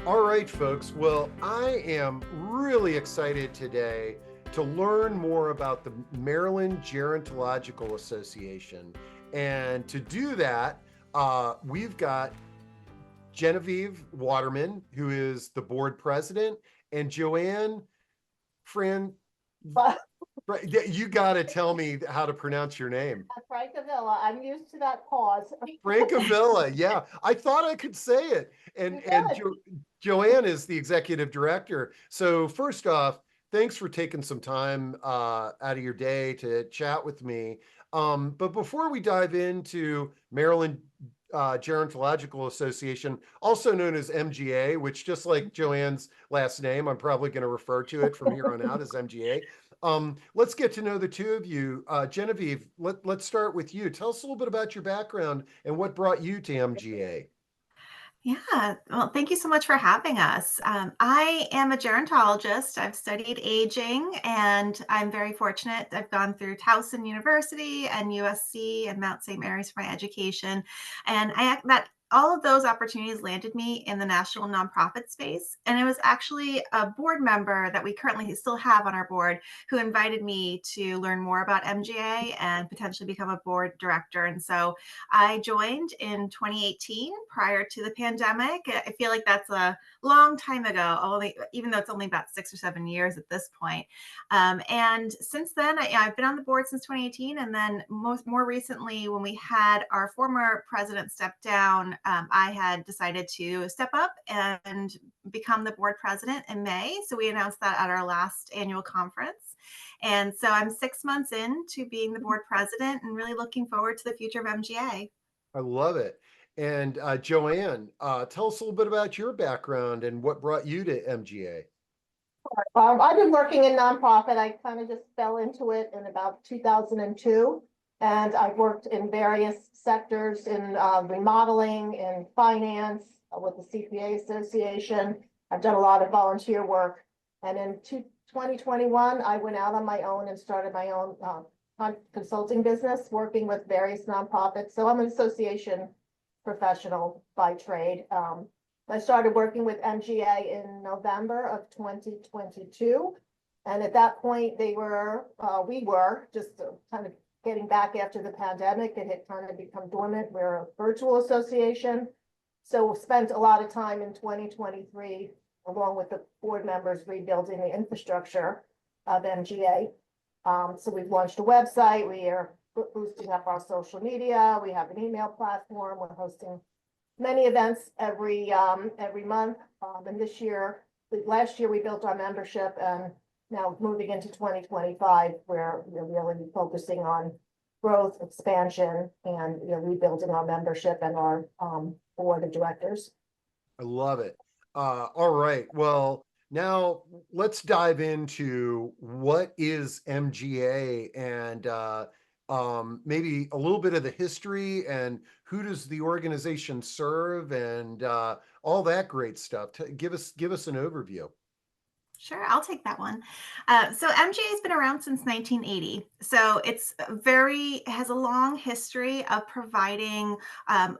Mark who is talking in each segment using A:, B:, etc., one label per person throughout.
A: All right, folks. Well, I am really excited today to learn more about the Maryland Gerontological Association. And to do that, we've got Genevieve Waterman, who is the board president, and Joanne Fran.
B: But
A: You got to tell me how to pronounce your name.
B: Francavilla, I'm used to that pause.
A: Francavilla. Yeah, I thought I could say it.
B: You
A: And
B: did.
A: Joanne is the executive director. So first off, thanks for taking some time out of your day to chat with me. But before we dive into Maryland Gerontological Association, also known as MGA, which just like Joanne's last name, I'm probably going to refer to it from here on out as MGA. Let's get to know the two of you. Genevieve, let's start with you. Tell us a little bit about your background and what brought you to MGA.
C: Yeah, well, thank you so much for having us. I am a gerontologist. I've studied aging, and I'm very fortunate. I've gone through Towson University and USC and Mount St. Mary's for my education, and that all of those opportunities landed me in the national nonprofit space. And it was actually a board member that we currently still have on our board who invited me to learn more about MGA and potentially become a board director. And so I joined in 2018 prior to the pandemic. I feel like that's a long time ago, only even though it's only about 6 or 7 years at this point. And since then, I've been on the board since 2018, and then more recently, when we had our former president step down, I had decided to step up and become the board president in May. So we announced that at our last annual conference. And so I'm 6 months into being the board president and really looking forward to the future of MGA.
A: I love it. And Joanne, tell us a little bit about your background and what brought you to MGA.
B: I've been working in nonprofit. I kind of just fell into it in about 2002. And I've worked in various sectors in remodeling and finance with the CPA Association. I've done a lot of volunteer work. And in 2021, I went out on my own and started my own consulting business, working with various nonprofits. So I'm an association professional by trade. I started working with MGA in November of 2022. And at that point, we were just kind of getting back after the pandemic. It had kind of become dormant. We're a virtual association. So we spent a lot of time in 2023, along with the board members, rebuilding the infrastructure of MGA. So we've launched a website. We are boosting up our social media. We have an email platform. We're hosting many events every month. And last year we built our membership, and now moving into 2025, where we're really focusing on growth, expansion, and rebuilding our membership and our board of directors.
A: I love it. All right. Well, now let's dive into what is MGA and maybe a little bit of the history and who does the organization serve and all that great stuff. Give us an overview.
C: Sure, I'll take that one. So MGA has been around since 1980. So has a long history of providing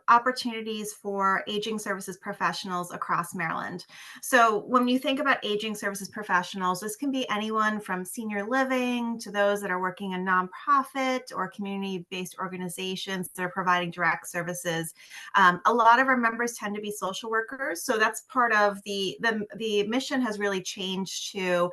C: opportunities for aging services professionals across Maryland. So when you think about aging services professionals, this can be anyone from senior living to those that are working in nonprofit or community-based organizations that are providing direct services. A lot of our members tend to be social workers. So that's part of the mission has really changed to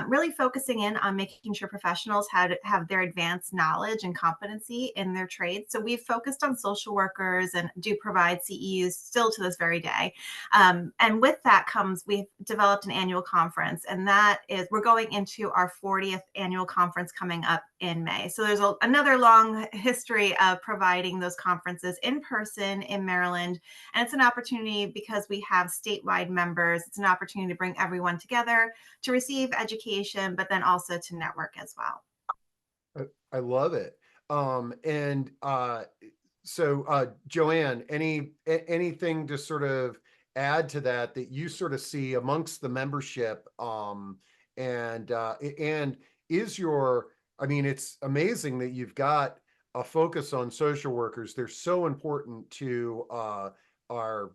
C: really focusing in on making sure professionals have their advanced knowledge and competency in their trades. So we've focused on social workers and do provide CEUs still to this very day. And with that we've developed an annual conference, and we're going into our 40th annual conference coming up in May. So there's another long history of providing those conferences in person in Maryland. And it's an opportunity because we have statewide members. It's an opportunity to bring everyone together to receive education, but then also to network as well.
A: I love it. And so Joanne, anything to sort of add to that you sort of see amongst the membership and I mean, it's amazing that you've got a focus on social workers. They're so important to our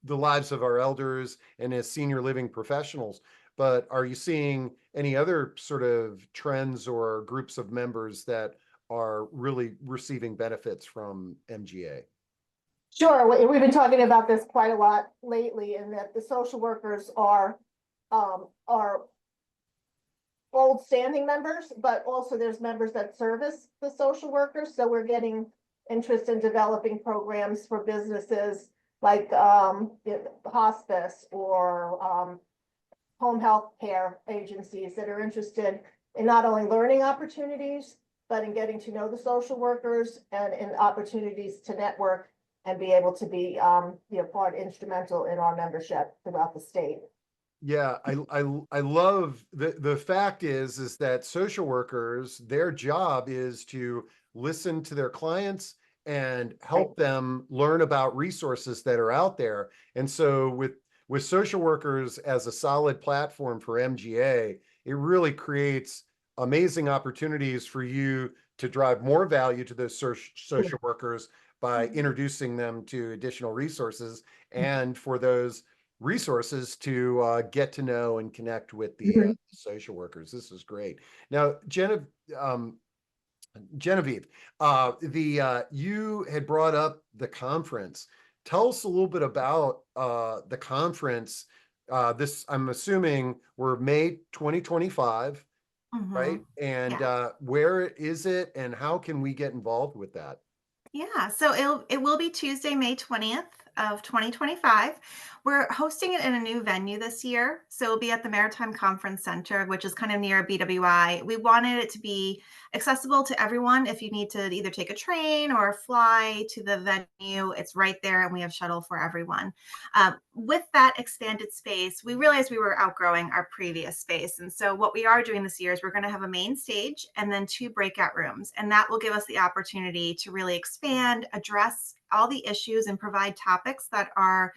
A: the lives of our elders and as senior living professionals. But are you seeing any other sort of trends or groups of members that are really receiving benefits from MGA?
B: Sure, we've been talking about this quite a lot lately, and that the social workers are old standing members, but also there's members that service the social workers. So we're getting interest in developing programs for businesses like hospice or home health care agencies that are interested in not only learning opportunities, but in getting to know the social workers and in opportunities to network and be able to be part instrumental in our membership throughout the state.
A: Yeah, I love the fact is that social workers, their job is to listen to their clients and
B: Right.
A: help them learn about resources that are out there. And so with social workers as a solid platform for MGA, it really creates amazing opportunities for you to drive more value to those social workers by
C: Mhm.
A: introducing them to additional resources, and for those resources to get to know and connect with the
B: Mhm.
A: social workers. This is great. Now, um, Genevieve, you had brought up the conference. Tell us a little bit about the conference. This, I'm assuming, we're May 2025, right?
C: Mhm.
A: And
C: Yeah.
A: where is it, and how can we get involved with that?
C: Yeah, so it will be Tuesday, May 20th of 2025. We're hosting it in a new venue this year. So it'll be at the Maritime Conference Center, which is kind of near BWI. We wanted it to be accessible to everyone. If you need to either take a train or fly to the venue, it's right there, and we have shuttle for everyone. With that expanded space, we realized we were outgrowing our previous space. And so what we are doing this year is we're going to have a main stage and then 2 breakout rooms. And that will give us the opportunity to really expand, address all the issues, and provide topics that are,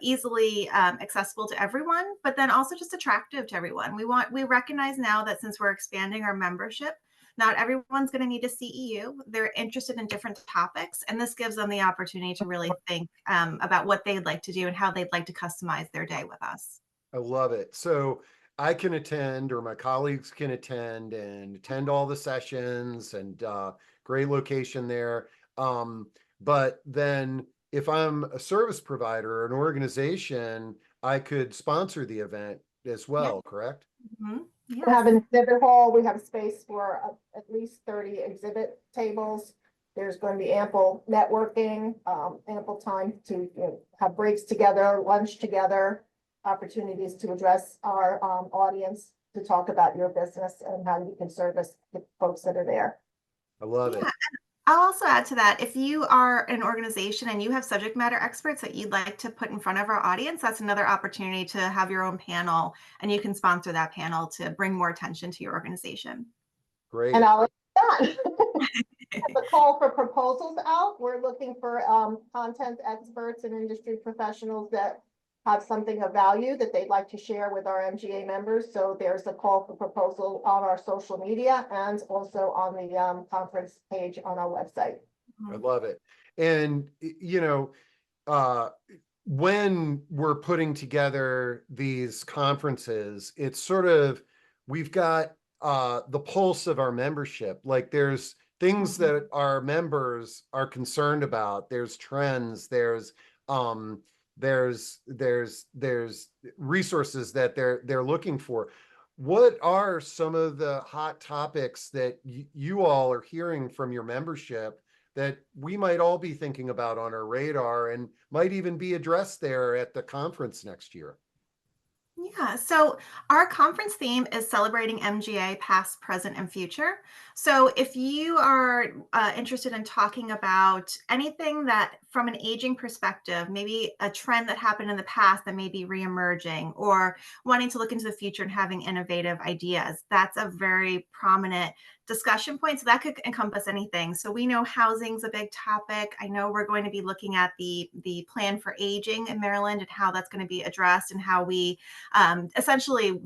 C: easily accessible to everyone, but then also just attractive to everyone. We recognize now that since we're expanding our membership, not everyone's going to need a CEU. They're interested in different topics, and this gives them the opportunity to really think about what they'd like to do and how they'd like to customize their day with us.
A: I love it. So I can attend, or my colleagues can attend all the sessions, and great location there. But then if I'm a service provider, an organization, I could sponsor the event as
C: Yeah.
A: well, correct?
C: Mhm.
B: We
C: Yes.
B: have an exhibit hall. We have space for at least 30 exhibit tables. There's going to be ample networking, ample time to have breaks together, lunch together, opportunities to address our audience, to talk about your business and how you can service the folks that are there.
A: I love
C: Yeah.
A: it.
C: I'll also add to that, if you are an organization and you have subject matter experts that you'd like to put in front of our audience, that's another opportunity to have your own panel, and you can sponsor that panel to bring more attention to your organization.
B: And
A: Great.
B: I'll let you the call for proposals out. We're looking for content experts and industry professionals that have something of value that they'd like to share with our MGA members. So there's a call for proposal on our social media and also on the conference page on our website.
A: I
C: Mhm.
A: love it. And uh, when we're putting together these conferences, it's sort of, we've got the pulse of our membership. Like, there's things
C: Mhm.
A: that our members are concerned about. There's trends, um there's resources that they're looking for. What are some of the hot topics that you all are hearing from your membership that we might all be thinking about on our radar, and might even be addressed there at the conference next year?
C: Yeah, so our conference theme is celebrating MGA past, present, and future. So if you are interested in talking about anything that, from an aging perspective, maybe a trend that happened in the past that may be reemerging, or wanting to look into the future and having innovative ideas, that's a very prominent discussion point. So that could encompass anything. So we know housing's a big topic. I know we're going to be looking at the plan for aging in Maryland and how that's going to be addressed, and how we essentially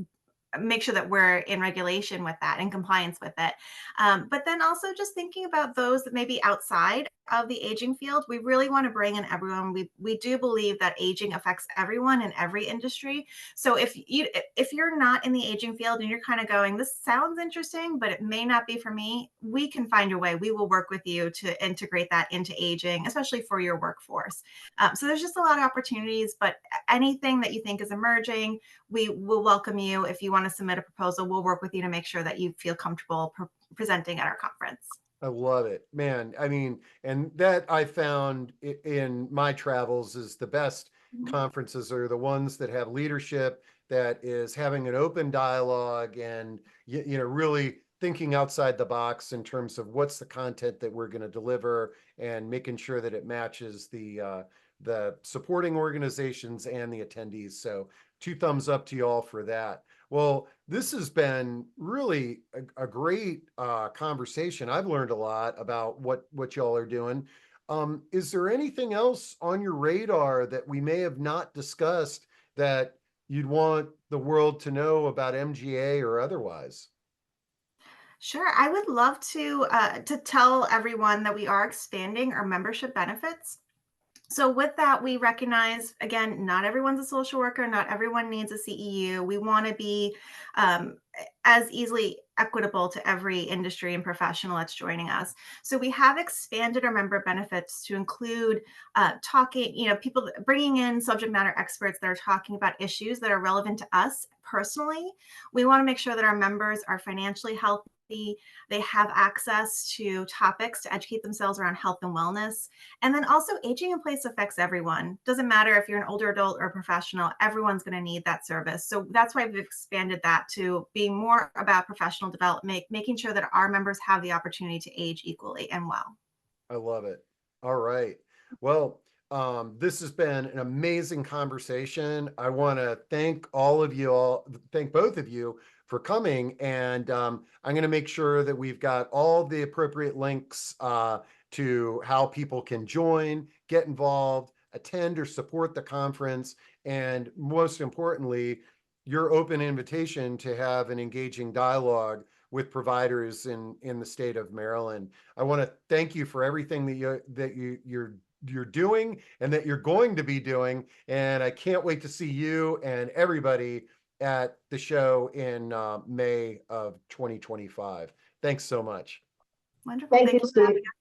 C: make sure that we're in regulation with that, in compliance with it. But then also just thinking about those that may be outside of the aging field. We really want to bring in everyone. We do believe that aging affects everyone in every industry. So if you're not in the aging field and you're kind of going, this sounds interesting, but it may not be for me, we can find a way. We will work with you to integrate that into aging, especially for your workforce. So there's just a lot of opportunities, but anything that you think is emerging, we will welcome you. If you want to submit a proposal, we'll work with you to make sure that you feel comfortable presenting at our conference.
A: I love it, man. I mean, and that I found in my travels is the best
C: Mhm.
A: conferences are the ones that have leadership that is having an open dialogue and really thinking outside the box in terms of what's the content that we're going to deliver and making sure that it matches the supporting organizations and the attendees. So two thumbs up to you all for that. Well, this has been really a great conversation. I've learned a lot about what y'all are doing. Is there anything else on your radar that we may have not discussed that you'd want the world to know about MGA or otherwise?
C: Sure. I would love to tell everyone that we are expanding our membership benefits. So with that, we recognize, again, not everyone's a social worker, not everyone needs a CEU. We want to be as easily equitable to every industry and professional that's joining us. So we have expanded our member benefits to include talking, people bringing in subject matter experts that are talking about issues that are relevant to us personally. We want to make sure that our members are financially healthy. They have access to topics to educate themselves around health and wellness. And then also, aging in place affects everyone. Doesn't matter if you're an older adult or a professional, everyone's going to need that service. So that's why we've expanded that to being more about professional development, making sure that our members have the opportunity to age equally and well.
A: I love it. All right. Well, this has been an amazing conversation. I want to thank thank both of you for coming. And I'm going to make sure that we've got all the appropriate links to how people can join, get involved, attend or support the conference. And most importantly, your open invitation to have an engaging dialogue with providers in the state of Maryland. I want to thank you for everything you're doing and that you're going to be doing. And I can't wait to see you and everybody at the show in May of 2025. Thanks so much.
C: Wonderful.
B: Thank
C: Thank
B: you,
C: you for having
B: Steve.
C: us.